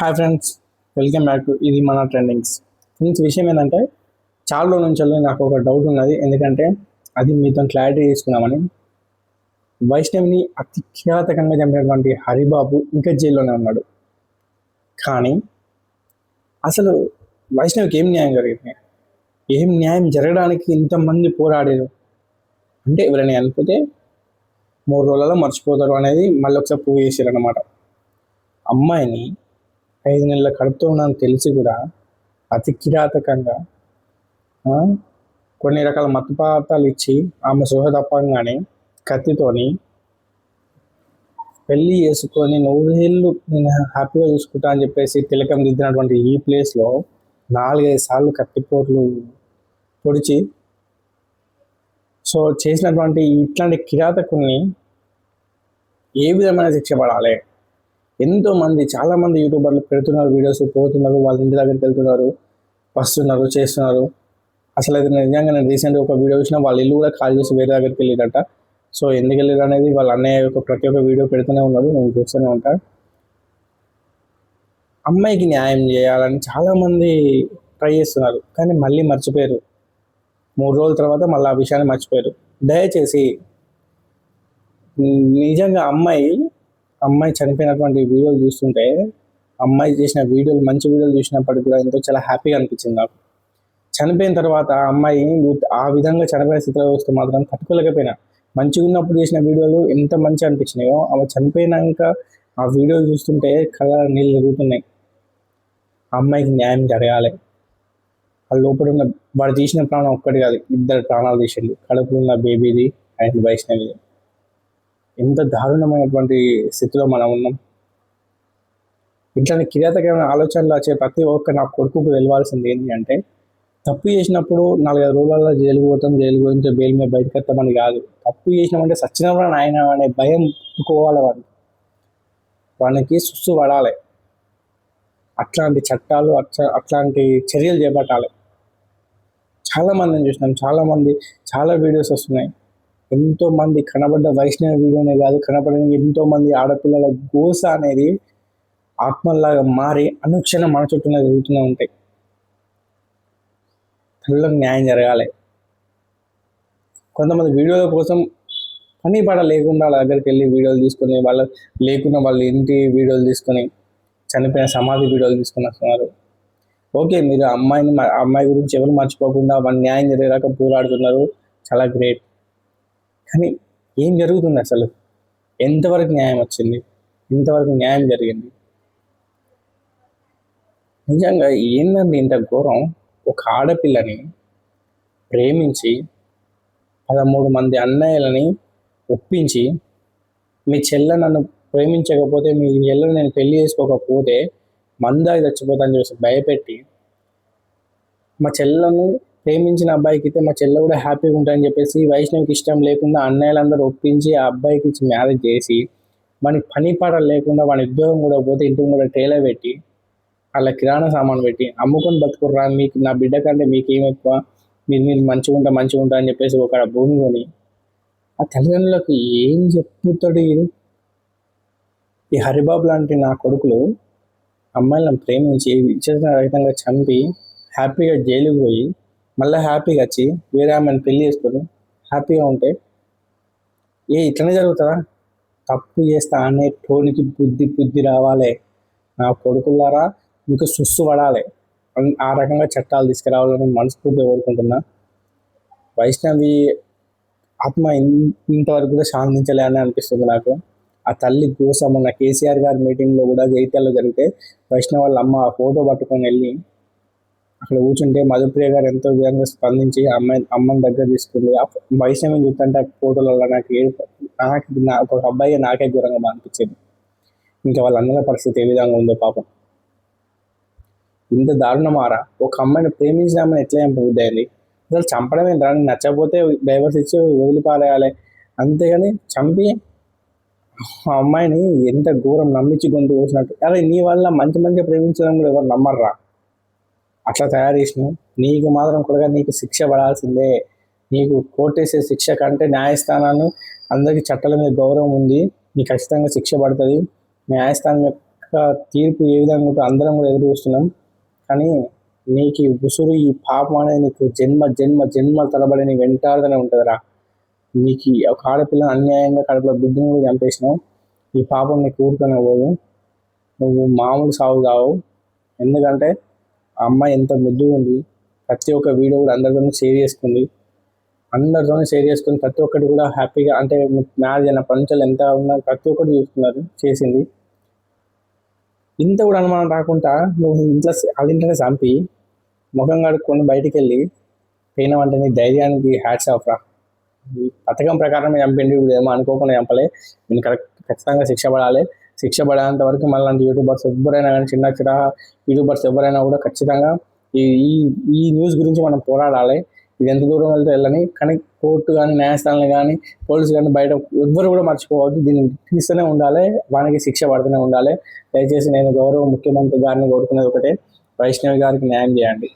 Hi friends, welcome back to ఇది మన trendings. Friends, విషయం ఏంటంటే చాలా రోజుల నుంచి నాకు ఒక డౌట్ ఉన్నది. ఎందుకంటే అది మీతో క్లారిటీ తీసుకున్నామని. వైష్ణవిని అతి కిరాతకంగా చంపినటువంటి హరిబాబు ఇంకా జైల్లోనే ఉన్నాడు. కానీ అసలు వైష్ణవికి ఏం న్యాయం జరిగింది? ఏం న్యాయం జరగడానికి ఇంతమంది పోరాడారు అంటే ఎవరైనా అనిపోతే 3 రోజులలో మర్చిపోతారు అనేది మళ్ళీ ఒకసారి ప్రూవ్ చేశారు అన్నమాట. అమ్మాయిని 5 నెలల కడుపుతో ఉన్నాను తెలిసి కూడా అతి కిరాతకంగా కొన్ని రకాల మత్తు పదార్థాలు ఇచ్చి ఆమె సోహ తప్పంగానే కత్తితోని పెళ్లి చేసుకొని 100 నేను హ్యాపీగా చూసుకుంటా అని చెప్పేసి తిలకం దిద్దినటువంటి ఈ ప్లేస్లో 4-5 సార్లు కత్తిపోట్లు పొడిచి సో చేసినటువంటి ఇట్లాంటి కిరాతకుల్ని ఏ విధమైన శిక్ష పడాలి? ఎంతోమంది చాలామంది యూట్యూబర్లు పెడుతున్నారు వీడియోస్, పోతున్నారు, వాళ్ళ ఇంటి దగ్గరికి వెళ్తున్నారు, వస్తున్నారు, చేస్తున్నారు. అసలు అయితే నిజంగా నేను రీసెంట్గా ఒక వీడియో చూసిన వాళ్ళ ఇల్లు కూడా కాల్ చేసి వేరే దగ్గరికి వెళ్ళిరట. సో ఎందుకు వెళ్ళారు అనేది వాళ్ళ అన్నయ్య యొక్క ప్రతి ఒక్క వీడియో పెడుతూనే ఉన్నారు, నేను చూస్తూనే ఉంటాను. అమ్మాయికి న్యాయం చేయాలని చాలామంది ట్రై చేస్తున్నారు, కానీ మళ్ళీ మర్చిపోయారు. 3 రోజుల తర్వాత మళ్ళీ ఆ విషయాన్ని మర్చిపోయారు. దయచేసి నిజంగా అమ్మాయి చనిపోయినటువంటి వీడియోలు చూస్తుంటే, అమ్మాయి చేసిన వీడియోలు మంచి వీడియోలు చూసినప్పటికి కూడా ఎంతో చాలా హ్యాపీగా అనిపించింది నాకు. చనిపోయిన తర్వాత అమ్మాయి ఆ విధంగా చనిపోయిన స్థితిలో వస్తే మాత్రం తట్టుకోలేకపోయినా. మంచిగా ఉన్నప్పుడు చేసిన వీడియోలు ఎంత మంచిగా అనిపించినాయో, ఆమె చనిపోయినాక ఆ వీడియోలు చూస్తుంటే కళ్ళ నీళ్ళు తిరుగుతున్నాయి. అమ్మాయికి న్యాయం జరగాలి. ఆ లోపల ఉన్న వాడు తీసిన ప్రాణం ఒక్కటి కాదు, 2 ప్రాణాలు తీసిండు. కడుపులో ఉన్న బేబీది అండ్ వైష్ణవిది. ఎంత దారుణమైనటువంటి స్థితిలో మనం ఉన్నాం. ఇట్లాంటి కిరాతకమైన ఆలోచనలు వచ్చే ప్రతి ఒక్క నా కొడుకుకు తెలియాల్సింది ఏంటి అంటే, తప్పు చేసినప్పుడు 4-5 రోజులలో జైలుకు పోతాం, జైలు గురించి బెయిల్ మీద బయటకు వస్తామని కాదు. తప్పు చేసినామంటే సచ్చినప్పుడు ఆయన అనే భయం పుట్టుకోవాలి. వానికి సుస్సు పడాలి. అట్లాంటి చట్టాలు అట్లాంటి చర్యలు చేపట్టాలి. చాలామందిని చూసినాం, చాలా వీడియోస్ వస్తున్నాయి. ఎంతోమంది కనబడ్డ వైష్ణవి వీడియోనే కాదు, కనబడిన ఎంతోమంది ఆడపిల్లల గోస అనేది ఆత్మలాగా మారి అనుక్షణం మన చుట్టూనే జరుగుతూనే ఉంటాయి. తల్లకు న్యాయం జరగాలి. కొంతమంది వీడియోల కోసం పని పాట లేకుండా వాళ్ళ దగ్గరికి వెళ్ళి వీడియోలు తీసుకొని, వాళ్ళ ఇంటి వీడియోలు తీసుకొని, చనిపోయిన సమాధి వీడియోలు తీసుకొని వస్తున్నారు. ఓకే, మీరు అమ్మాయి గురించి ఎవరు మర్చిపోకుండా వాళ్ళ న్యాయం జరిగేదాకా పోరాడుతున్నారు, చాలా గ్రేట్. కానీ ఏం జరుగుతుంది అసలు? ఎంతవరకు న్యాయం వచ్చింది? ఎంతవరకు న్యాయం జరిగింది? నిజంగా ఏందండి ఇంత ఘోరం? ఒక ఆడపిల్లని ప్రేమించి 13 మంది అన్నయ్యలని ఒప్పించి, మీ చెల్లె నన్ను ప్రేమించకపోతే, మీ చెల్లెని నేను పెళ్లి చేసుకోకపోతే మందాగి చచ్చిపోతాను చూసి భయపెట్టి, మా చెల్లెను ప్రేమించిన అబ్బాయికి అయితే మా చెల్లె కూడా హ్యాపీగా ఉంటాయని చెప్పేసి వైష్ణవికి ఇష్టం లేకుండా అన్నయ్యలందరూ ఒప్పించి ఆ అబ్బాయికి ఇచ్చి మ్యారేజ్ చేసి, వానికి పని పాట లేకుండా వాని ఉద్యోగం కూడా పోతే ఇంటికి కూడా టైలర్ పెట్టి, అలా కిరాణా సామాన్ పెట్టి అమ్ముకొని బతుకుర్రా, మీకు నా బిడ్డ కంటే మీకేం ఎక్కువ, మీరు మంచిగా ఉంటా అని చెప్పేసి ఒక భూమి కొని ఆ తల్లిదండ్రులకు ఏం చెప్పుతాడు? ఈ హరిబాబు లాంటి నా కొడుకులు అమ్మాయిలను ప్రేమించి విచక్షణరహితంగా చంపి హ్యాపీగా జైలుకు పోయి మళ్ళీ హ్యాపీగా వచ్చి వేరే ఆమెను పెళ్లి చేసుకొని హ్యాపీగా ఉంటే ఇట్లనే జరుగుతుందా? తప్పు చేస్తా అనే టోనికి బుద్ధి రావాలి. నా కొడుకులారా, మీకు సుస్సు పడాలి. ఆ రకంగా చట్టాలు తీసుకురావాలని మనస్ఫూర్తిగా కోరుకుంటున్నా. వైష్ణవి ఆత్మ ఇంతవరకు కూడా శాంతించలే అని అనిపిస్తుంది నాకు. ఆ తల్లి కోసం మొన్న కేసీఆర్ గారి మీటింగ్లో కూడా జైత్యాల్లో జరిగితే వైష్ణవ్ వాళ్ళ అమ్మ ఫోటో పట్టుకొని వెళ్ళి అక్కడ కూర్చుంటే మధుప్రియ గారు ఎంతో విధంగా స్పందించి అమ్మని దగ్గర తీసుకుంది. వైష్ణవిని చూస్తుంటే ఫోటోలలో నాకు ఒక అబ్బాయి నాకే దూరంగా అనిపించింది. ఇంకా వాళ్ళ అన్నల పరిస్థితి ఏ విధంగా ఉందో పాపం. ఇంత దారుణమారా? ఒక అమ్మాయిని ప్రేమించినామని ఎట్లా చంపబుద్ధి అయింది? అసలు చంపడమే దాన్ని నచ్చకపోతే డైవర్స్ ఇచ్చి వదిలిపారేయాలి, అంతేగాని చంపి ఆ అమ్మాయిని ఎంత ఘోరం నమ్మించి గొంతు కోసినట్టు. అరే, నీ వల్ల మంచి ప్రేమించడం కూడా ఎవరు నమ్మర్రా? అట్లా తయారు చేసినావు. నీకు మాత్రం కూడా నీకు శిక్ష పడాల్సిందే. నీకు కోర్టేసే శిక్ష కంటే న్యాయస్థానాలు అందరికీ చట్టాల మీద గౌరవం ఉంది. నీకు ఖచ్చితంగా శిక్ష పడుతుంది. న్యాయస్థానం తీర్పు ఏ విధంగా ఉంటుందో అందరం కూడా ఎదురు చూస్తున్నాం. కానీ నీకు ఈ ఉసురు, ఈ పాపం అనేది నీకు జన్మ జన్మ జన్మల తరబడి నీ వెంటాడుతూనే ఉంటుందిరా. నీకు ఒక ఆడపిల్లని అన్యాయంగా కడుపులో బిడ్డను కూడా చంపేసినావు. ఈ పాపం నీకు ఊరుకునే పోదు. నువ్వు మామూలు సాగు కావు. ఎందుకంటే ఆ అమ్మాయి ఎంత ముద్దుగా ఉంది. ప్రతి ఒక్క వీడియో కూడా అందరితో షేర్ చేసుకుంది. ప్రతి ఒక్కటి కూడా హ్యాపీగా, అంటే మ్యారేజ్ అయిన పంచాలు ఎంత ఉన్నా ప్రతి ఒక్కటి చూస్తున్నారు, చేసింది. ఇంత కూడా అనుమానం రాకుండా నువ్వు వాళ్ళ ఇంట్లోనే చంపి ముఖం కడుక్కొని బయటికి వెళ్ళి పోయినావంటే నీ ధైర్యానికి హ్యాట్స్ ఆఫ్ రా. ఈ పథకం ప్రకారం చంపిండి, ఇప్పుడు ఏమో అనుకోకుండా చంపలే. నేను ఖచ్చితంగా శిక్ష పడాలి. శిక్ష పడేంత వరకు మళ్ళీ యూట్యూబర్స్ ఎవరైనా కానీ, చిన్న చిన్న యూట్యూబర్స్ ఎవరైనా కూడా ఖచ్చితంగా ఈ ఈ న్యూస్ గురించి మనం పోరాడాలి. ఇది ఎంత దూరం వెళ్తే వెళ్ళని, కానీ కోర్టు కానీ, న్యాయస్థానాలు కానీ, పోలీసు కానీ బయట ఎవ్వరు కూడా మర్చిపోవద్దు. దీన్ని తీస్తూనే ఉండాలి, వానికి శిక్ష పడుతూనే ఉండాలి. దయచేసి నేను గౌరవ ముఖ్యమంత్రి గారిని కోరుకునేది ఒకటే, వైష్ణవి గారికి న్యాయం చేయండి.